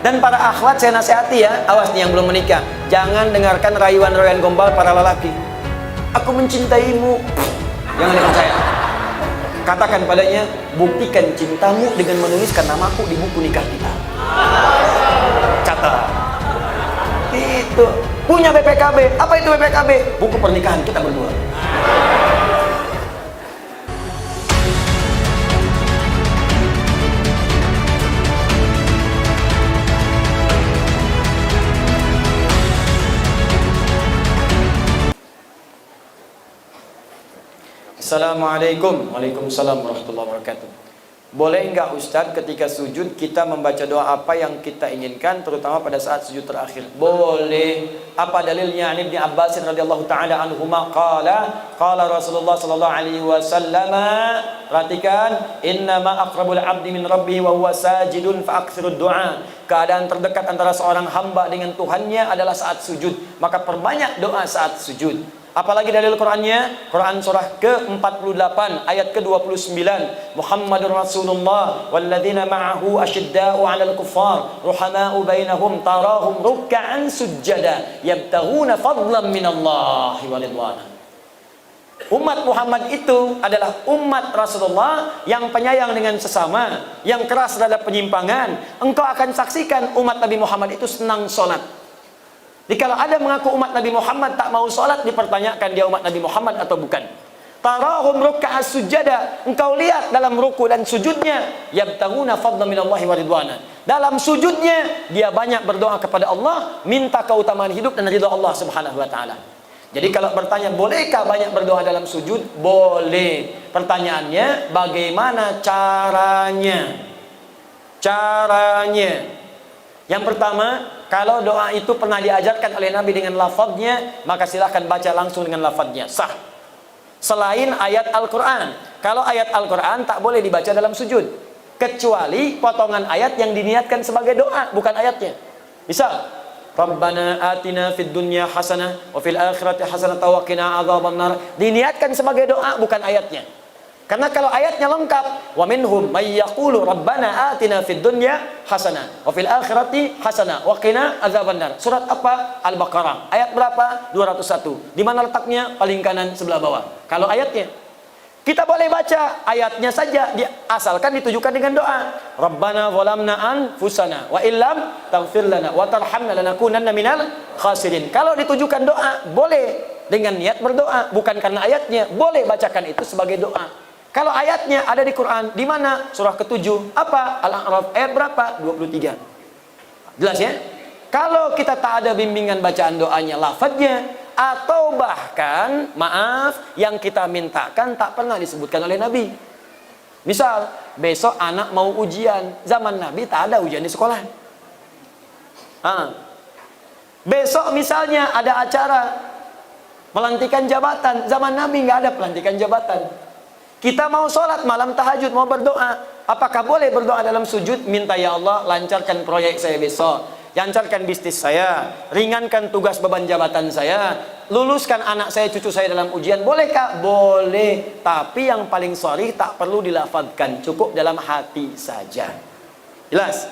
Dan para akhwat saya nasihati ya, awas nih yang belum menikah, jangan dengarkan rayuan-rayuan gombal para lelaki. Aku mencintaimu, jangan dengar saya. Katakan padanya, buktikan cintamu dengan menuliskan namaku di buku nikah kita. Catat. Itu punya BPKB. Apa itu BPKB? Buku pernikahan kita berdua. Assalamualaikum. Waalaikumsalam warahmatullahi wabarakatuh. Boleh enggak Ustadz ketika sujud kita membaca doa apa yang kita inginkan, terutama pada saat sujud terakhir? Boleh. Apa dalilnya? An Ibnu Abbas radhiyallahu taala anhuma qala Rasulullah sallallahu alaihi wasallam, perhatikan, innama aqrabul abdi min rabbih wa huwa sajidun fa aktsirud du'a. Keadaan terdekat antara seorang hamba dengan Tuhannya adalah saat sujud, maka perbanyak doa saat sujud. Apalagi dalil Qur'annya? Quran surah ke-48 ayat ke-29. Muhammadur Rasulullah walladzina ma'ahu asyidda'u 'alal kuffar ruhama'u bainahum tarahum ruk'an sujada yabtaghuna fadlan minallahi wa ridwana. Umat Muhammad itu adalah umat Rasulullah yang penyayang dengan sesama, yang keras terhadap penyimpangan. Engkau akan saksikan umat Nabi Muhammad itu senang sholat. Jadi kalau ada mengaku umat Nabi Muhammad tak mau sholat, dipertanyakan dia umat Nabi Muhammad atau bukan. Tarahum ruk'a sujada, engkau lihat dalam ruku dan sujudnya, yabtaguna fadlan minallahi wa ridwana. Dalam sujudnya dia banyak berdoa kepada Allah, minta keutamaan hidup dan ridha Allah Subhanahu wa taala. Jadi kalau bertanya bolehkah banyak berdoa dalam sujud? Boleh. Pertanyaannya bagaimana caranya? Yang pertama, kalau doa itu pernah diajarkan oleh Nabi dengan lafadznya, maka silahkan baca langsung dengan lafadznya, sah. Selain ayat Al-Quran. Kalau ayat Al-Quran tak boleh dibaca dalam sujud, kecuali potongan ayat yang diniatkan sebagai doa, bukan ayatnya. Misal, Rabbana atina fid dunya hasanah wa fil akhirati hasanah wa qina adzabannar, diniatkan sebagai doa, bukan ayatnya. Karena kalau ayatnya lengkap, wa minhum may yaqulu rabbana atina fid dunya hasanah wa fil akhirati hasanah wa qina adzabannar. Surat apa? Al-Baqarah. Ayat berapa? 201. Di mana letaknya? Paling kanan sebelah bawah. Kalau ayatnya, kita boleh baca ayatnya saja, asalkan ditujukan dengan doa. Rabbana zalamna anfusana wa illam taghfir lana wa tarhamna lanakunanna minal khasirin. Kalau ditujukan doa, boleh dengan niat berdoa, bukan karena ayatnya. Boleh bacakan itu sebagai doa. Kalau ayatnya ada di Quran, di mana? Surah ke-7. Apa? Al-A'raf ayat berapa? 23. Jelas ya? Kalau kita tak ada bimbingan bacaan doanya, lafadznya, atau bahkan, maaf, yang kita mintakan tak pernah disebutkan oleh Nabi. Misal, besok anak mau ujian. Zaman Nabi tak ada ujian di sekolah. Besok misalnya ada acara pelantikan jabatan. Zaman Nabi nggak ada pelantikan jabatan. Kita mau sholat malam tahajud, mau berdoa, apakah boleh berdoa dalam sujud? Minta, ya Allah lancarkan proyek saya besok, lancarkan bisnis saya, ringankan tugas beban jabatan saya, luluskan anak saya, cucu saya dalam ujian. Bolehkah? Boleh. Tapi yang paling sharih tak perlu dilafadzkan, cukup dalam hati saja. Jelas?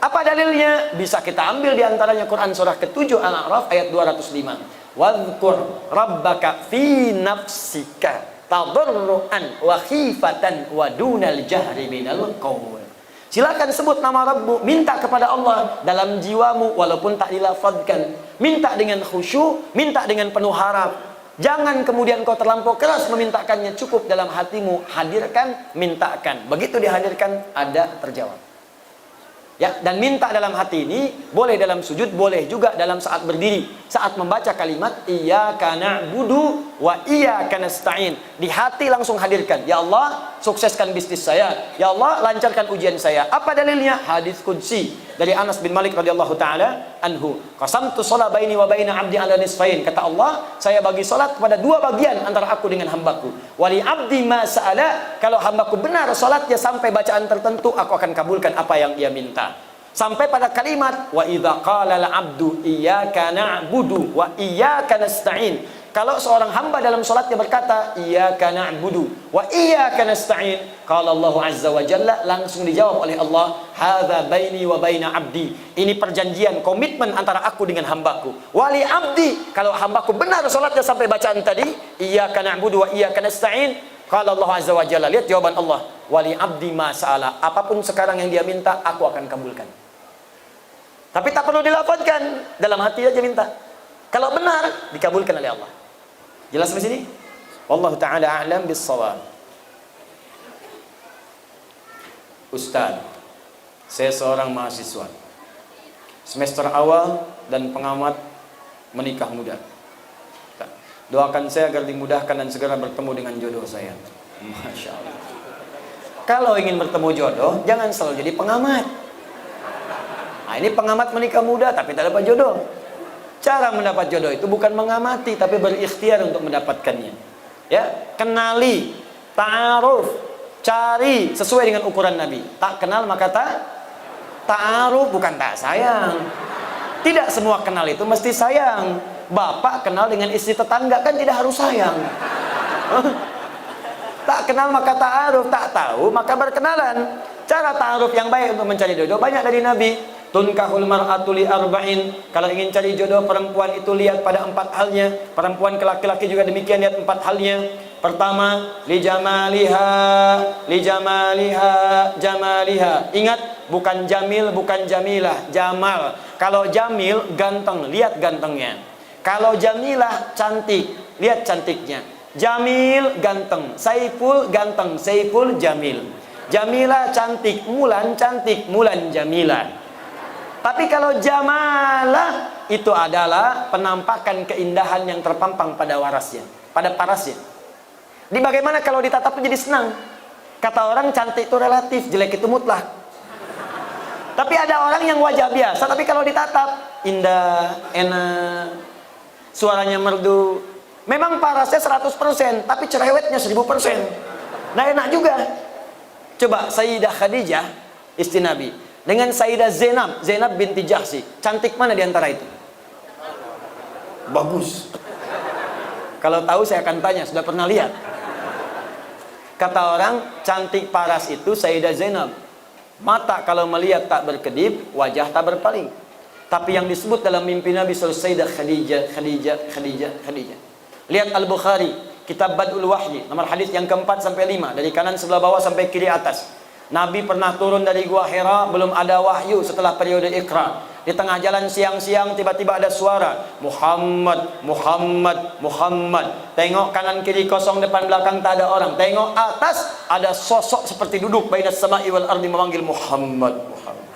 Apa dalilnya? Bisa kita ambil diantaranya Quran surah ke-7 Al-A'raf ayat 205. Wadhkur rabbaka fi nafsika tadarruan wa khifatan wa dunal jahri minal qaul. Silakan sebut nama Rabbu, minta kepada Allah dalam jiwamu walaupun tak dilafadzkan. Minta dengan khusyuk, minta dengan penuh harap. Jangan kemudian kau terlampau keras memintakannya, cukup dalam hatimu, hadirkan, mintakan. Begitu dihadirkan, ada terjawab. Ya, dan minta dalam hati ini boleh dalam sujud, boleh juga dalam saat berdiri. Saat membaca kalimat iyyaka na'budu wa iyyaka nasta'in, di hati langsung hadirkan, ya Allah sukseskan bisnis saya, ya Allah lancarkan ujian saya. Apa dalilnya? Hadis qudsi dari Anas bin Malik radhiyallahu taala anhu. Qasamtu shalah baini wa baina 'abdi 'ala nisfain. Kata Allah, saya bagi salat kepada dua bagian antara aku dengan hambaku. Wali 'abdi ma sa'ala, kalau hambaku benar salatnya sampai bacaan tertentu, aku akan kabulkan apa yang dia minta. Sampai pada kalimat wa idza qala al-'abdu iyyaka na'budu wa iyyaka nasta'in, Kalau seorang hamba dalam sholatnya berkata, iyyaka na'budu wa iyyaka nasta'in, qala Allah azza wa jalla, langsung dijawab oleh Allah, hadza baini wa baina abdi. Ini perjanjian, komitmen antara aku dengan hambaku. Wali abdi, kalau hambaku benar sholatnya sampai bacaan tadi, iyyaka na'budu wa iyyaka nasta'in, qala Allah azza wa jalla. Lihat jawaban Allah, wali abdi ma sa'ala. Apapun sekarang yang dia minta, aku akan kabulkan. Tapi tak perlu dilafazkan, dalam hati aja minta. Kalau benar, dikabulkan oleh Allah. Jelas di sini? Wallahu taala a'lam bis-shawab. Ustaz, saya seorang mahasiswa semester awal dan pengamat menikah muda. Doakan saya agar dimudahkan dan segera bertemu dengan jodoh saya. Masya Allah. Kalau ingin bertemu jodoh, jangan selalu jadi pengamat. Nah, ini pengamat menikah muda tapi tak dapat jodoh. Cara mendapat jodoh itu bukan mengamati, tapi berikhtiar untuk mendapatkannya. Ya, kenali, ta'aruf, cari sesuai dengan ukuran Nabi. Tak kenal maka ta'aruf, bukan tak sayang. Tidak semua kenal itu mesti sayang. Bapak kenal dengan istri tetangga kan tidak harus sayang. Tak kenal maka ta'aruf, tak tahu maka berkenalan. Cara ta'aruf yang baik untuk mencari jodoh banyak dari Nabi. Tunkahul mar'atu li arba'in. Kalau ingin cari jodoh perempuan itu lihat pada 4 halnya. Perempuan ke laki-laki juga demikian, lihat 4 halnya. Pertama, li jamaliha, jamaliha. Ingat, bukan jamil, bukan jamilah, jamal. Kalau jamil ganteng, lihat gantengnya. Kalau jamilah cantik, lihat cantiknya. Jamil ganteng, Saiful ganteng, Saiful jamil. Jamilah cantik, Mulan cantik, Mulan jamilah. Tapi kalau jamalah itu adalah penampakan keindahan yang terpampang pada warasnya, pada parasnya. Di bagaimana kalau ditatap jadi senang? Kata orang cantik itu relatif, jelek itu mutlak. Tapi ada orang yang wajah biasa, tapi kalau ditatap indah, enak, suaranya merdu. Memang parasnya 100%, tapi cerewetnya 1000%. Nah enak juga. Coba Sayyidah Khadijah, istri Nabi, dengan Sayyidah Zainab binti Jahsy, cantik mana di antara itu? Bagus. Kalau tahu saya akan tanya, sudah pernah lihat? Kata orang, cantik paras itu Sayyidah Zainab. Mata kalau melihat tak berkedip, wajah tak berpaling. Tapi yang disebut dalam mimpi Nabi Sayyidah Khadijah. Lihat Al-Bukhari, Kitab Bad'ul Wahyi, nomor hadis yang ke-4 sampai 5, dari kanan sebelah bawah sampai kiri atas. Nabi pernah turun dari Gua Hira, belum ada wahyu setelah periode Iqra. Di tengah jalan siang-siang tiba-tiba ada suara, Muhammad, Muhammad, Muhammad. Tengok kanan kiri kosong, depan belakang tak ada orang. Tengok atas ada sosok seperti duduk bainas sama'i wal ardi memanggil Muhammad, Muhammad.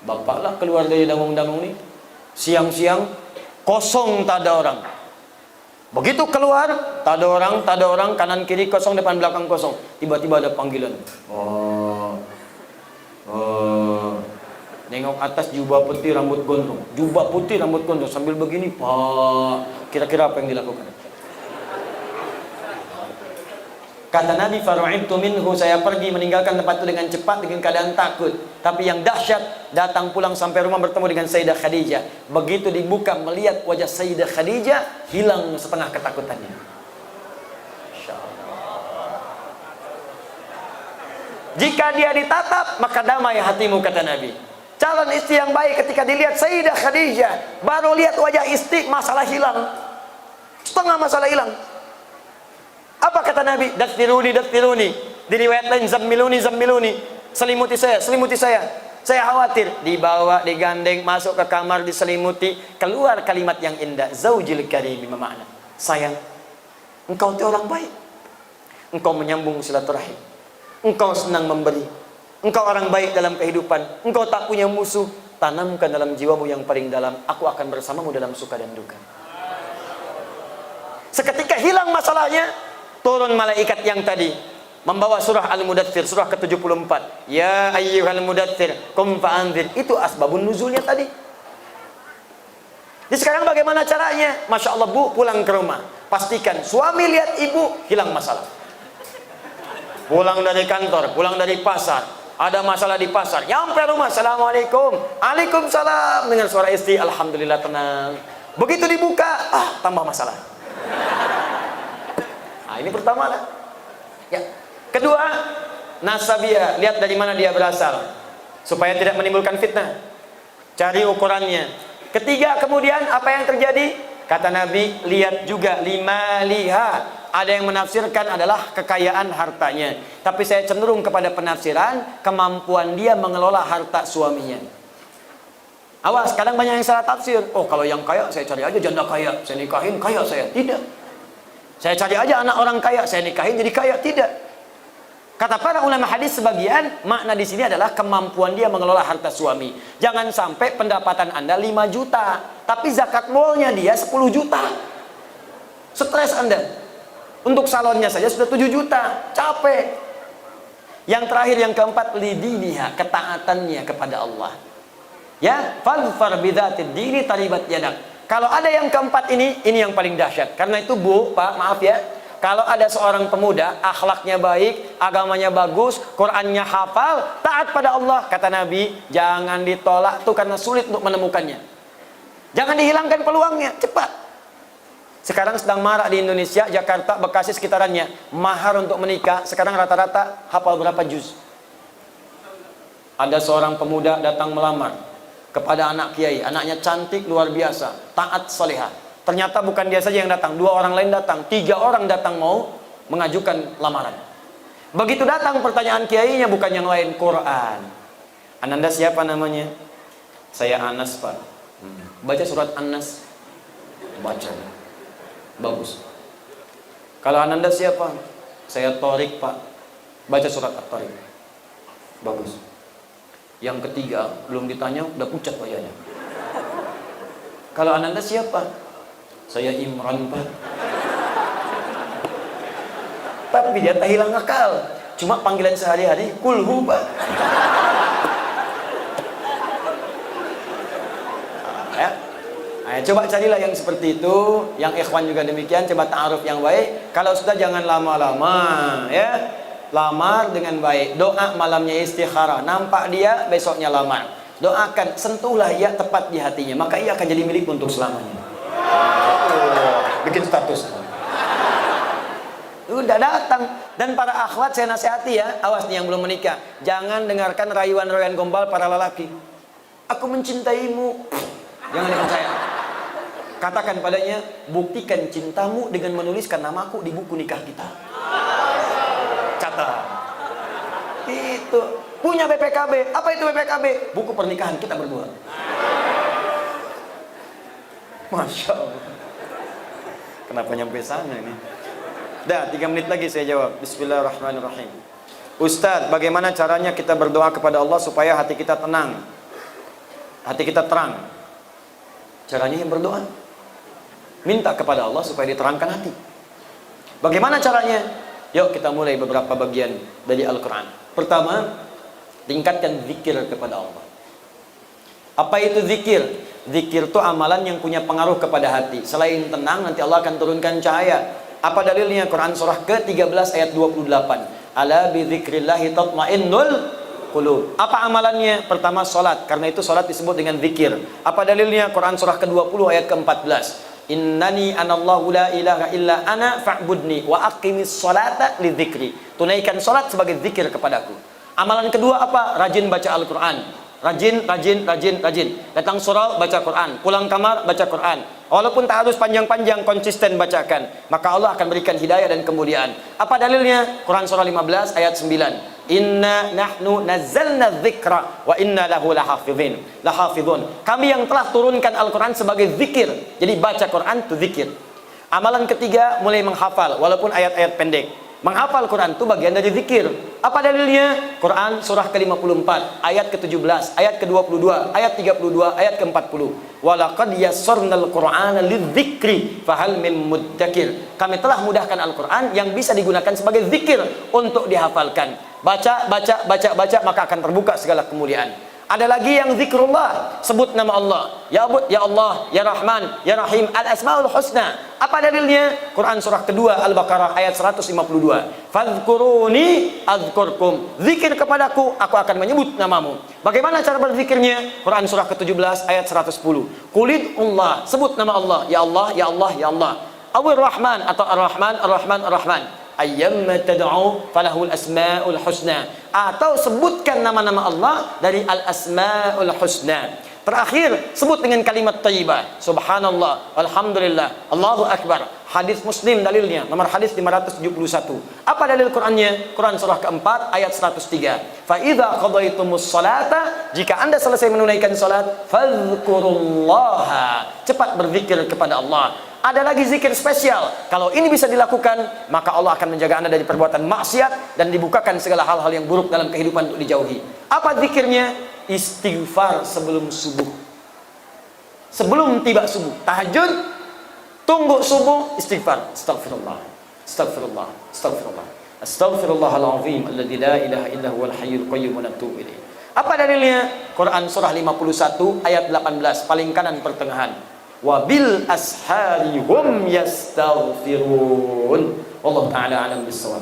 Bapaklah keluar dari dangung-dangung ini. Siang-siang kosong tak ada orang. Begitu keluar, tak ada orang, kanan kiri kosong, depan belakang kosong. Tiba-tiba ada panggilan. Nengok atas jubah putih rambut gondrong. Jubah putih rambut gondrong sambil begini, Pak. Kira-kira apa yang dilakukan? Kata Nabi, faru'ibtu minhu, saya pergi meninggalkan tempat itu dengan cepat dengan keadaan takut. Tapi yang dahsyat, datang pulang sampai rumah bertemu dengan Sayyidah Khadijah. Begitu dibuka melihat wajah Sayyidah Khadijah, hilang setengah ketakutannya. Jika dia ditatap, maka damai hatimu, kata Nabi. Calon istri yang baik ketika dilihat Sayyidah Khadijah, baru lihat wajah istri, masalah hilang. Setengah masalah hilang. Apa kata Nabi? Dathiruni, dathiruni. Di riwayat lain, zammiluni, zammiluni. Selimuti saya, selimuti saya. Saya khawatir. Dibawa, digandeng, masuk ke kamar, diselimuti. Keluar kalimat yang indah. Zaujil karimi, makna. Sayang, engkau itu orang baik. Engkau menyambung silaturahim. Engkau senang memberi. Engkau orang baik dalam kehidupan. Engkau tak punya musuh. Tanamkan dalam jiwamu yang paling dalam. Aku akan bersamamu dalam suka dan duka. Seketika hilang masalahnya. Turun malaikat yang tadi membawa surah Al-Mudaththir, surah ke-74. Ya ayyuhal mudaththir, qum fa'anzir. Itu asbabun nuzulnya tadi. Jadi sekarang bagaimana caranya? Masya Allah, Bu, pulang ke rumah, pastikan suami lihat ibu, hilang masalah. Pulang dari kantor, pulang dari pasar, ada masalah di pasar, nyampe rumah, assalamualaikum, waalaikumsalam, dengan suara istri, alhamdulillah tenang. Begitu dibuka, tambah masalah. Nah, ini pertama lah. Ya. Kedua, nasabiyah, lihat dari mana dia berasal supaya tidak menimbulkan fitnah. Cari ukurannya. Ketiga, kemudian apa yang terjadi? Kata Nabi, lihat juga lima liha. Ada yang menafsirkan adalah kekayaan hartanya, tapi saya cenderung kepada penafsiran kemampuan dia mengelola harta suaminya. Awas, kadang banyak yang salah tafsir. Oh, kalau yang kaya saya cari aja janda kaya, saya nikahin kaya saya. Tidak. Saya cari aja anak orang kaya, saya nikahin jadi kaya. Tidak. Kata para ulama hadis sebagian, makna di sini adalah kemampuan dia mengelola harta suami. Jangan sampai pendapatan Anda 5 juta, tapi zakat molnya dia 10 juta. Stres Anda. Untuk salonnya saja sudah 7 juta, capek. Yang terakhir, yang keempat, lidiniha, ketaatannya kepada Allah. Ya, fadfar bidzatid dini taribat yadak. Kalau ada yang keempat ini yang paling dahsyat. Karena itu Bu, Pak, maaf ya. Kalau ada seorang pemuda, akhlaknya baik, agamanya bagus, Qur'annya hafal, taat pada Allah, kata Nabi, jangan ditolak tuh karena sulit untuk menemukannya. Jangan dihilangkan peluangnya, cepat. Sekarang sedang marak di Indonesia, Jakarta, Bekasi sekitarannya, mahar untuk menikah sekarang rata-rata hafal berapa juz. Ada seorang pemuda datang melamar kepada anak kiai, anaknya cantik luar biasa, taat salihah. Ternyata bukan dia saja yang datang, 2 orang lain datang, 3 orang datang mau mengajukan lamaran. Begitu datang pertanyaan kiainya bukan yang lain, Quran. Ananda siapa namanya? Saya Anas, Pak. Baca surat Anas. Baca. Bagus. Kalau Ananda siapa? Saya Torik, Pak. Baca surat At-Torik. Bagus. Yang ketiga, belum ditanya, udah pucat wajahnya. Kalau Ananda siapa? Saya Imran, Pak. Tapi dia tak hilang akal. Cuma panggilan sehari-hari, Kulhu, Pak. Ya. Nah, coba carilah yang seperti itu, yang ikhwan juga demikian, coba ta'aruf yang baik. Kalau sudah jangan lama-lama, ya. Lamar dengan baik, doa malamnya istikharah, nampak dia besoknya lamar. Doakan, sentuhlah ia tepat di hatinya, maka ia akan jadi milik untuk selamanya. Bikin status. Udah datang. Dan para akhwat saya nasihati ya, awas nih yang belum menikah, jangan dengarkan rayuan-rayuan gombal para lelaki. Aku mencintaimu. Jangan dipercaya. Katakan padanya, buktikan cintamu dengan menuliskan namaku di buku nikah kita. Catat. Itu. Punya BPKB. Apa itu BPKB? Buku pernikahan kita berdua. Masya Allah. Kenapa nyampe sana ini? Dah, 3 menit lagi saya jawab. Bismillahirrahmanirrahim. Ustadz, bagaimana caranya kita berdoa kepada Allah supaya hati kita tenang? Hati kita terang. Caranya yang berdoa. Minta kepada Allah supaya diterangkan hati. Bagaimana caranya? Yuk kita mulai beberapa bagian dari Al-Quran. Pertama, tingkatkan zikir kepada Allah. Apa itu zikir? Zikir itu amalan yang punya pengaruh kepada hati. Selain tenang, nanti Allah akan turunkan cahaya. Apa dalilnya? Quran surah ke-13 ayat 28. Ala bi dzikrillahi tatmainnul qulub. Apa amalannya? Pertama, salat. Karena itu salat disebut dengan zikir. Apa dalilnya? Quran surah ke-20 ayat ke-14. Innani anallahu la ilaha illa ana fa'budni wa aqimis salata lidzikri. Tunaikan salat sebagai zikir kepadaku. Amalan kedua apa? Rajin baca Al-Quran. Rajin. Datang surau, baca Quran. Pulang kamar, baca Quran. Walaupun tak harus panjang-panjang, konsisten bacakan. Maka Allah akan berikan hidayah dan kemuliaan. Apa dalilnya? Quran surah 15 ayat 9. Inna nahnu nazzalna dzikra wa inna lahu lahafidhun. Kami yang telah turunkan Al-Quran sebagai zikir. Jadi baca Quran itu zikir. Amalan ketiga, mulai menghafal walaupun ayat-ayat pendek. Menghafal Quran itu bagian dari zikir. Apa dalilnya? Quran surah ke-54 ayat ke-17, ayat ke-22, ayat 32, ayat ke-40. Walaqad yassarnal Qur'ana lidzikri fahal min muddakir. Kami telah mudahkan Al-Quran yang bisa digunakan sebagai zikir untuk dihafalkan. Baca, maka akan terbuka segala kemuliaan. Ada lagi yang zikrullah, sebut nama Allah. Ya Allah, Ya Rahman, Ya Rahim, Al-Asmaul Husna. Apa dalilnya? Quran surah kedua Al-Baqarah ayat 152. Fadhkuruni adzkurkum. Zikir kepadaku, aku akan menyebut namamu. Bagaimana cara berzikirnya? Quran surah ke-17 ayat 110. Qulidullah, sebut nama Allah. Ya Allah, Ya Allah, Ya Allah. Awir Rahman atau Ar-Rahman, Ar-Rahman, Ar-Rahman. Ayyamma tad'u falahul asmaul husna, atau sebutkan nama-nama Allah dari al-asmaul husna. Terakhir, sebut dengan kalimat thayyibah. Subhanallah, alhamdulillah, Allahu akbar. Hadis Muslim dalilnya, nomor hadis 571. Apa dalil Qur'annya? Quran surah keempat ayat 103. Fa idza qadaitumus salata, jika Anda selesai menunaikan salat, fadhkurullaha, cepat berzikir kepada Allah. Ada lagi zikir spesial. Kalau ini bisa dilakukan, maka Allah akan menjaga Anda dari perbuatan maksiat dan dibukakan segala hal-hal yang buruk dalam kehidupan untuk dijauhi. Apa zikirnya? Istighfar sebelum subuh. Sebelum tiba subuh, tahajud, tunggu subuh, istighfar. Astaghfirullah, astaghfirullah, astaghfirullah, astaghfirullahalazim alladzi la ilaha illa huwal hayyul qayyum wa natubu ilaih. Apa dalilnya? Quran surah 51 ayat 18, paling kanan pertengahan. Wabil ashari hum yastaghfirun. Wallahu ta'ala alam bissawab.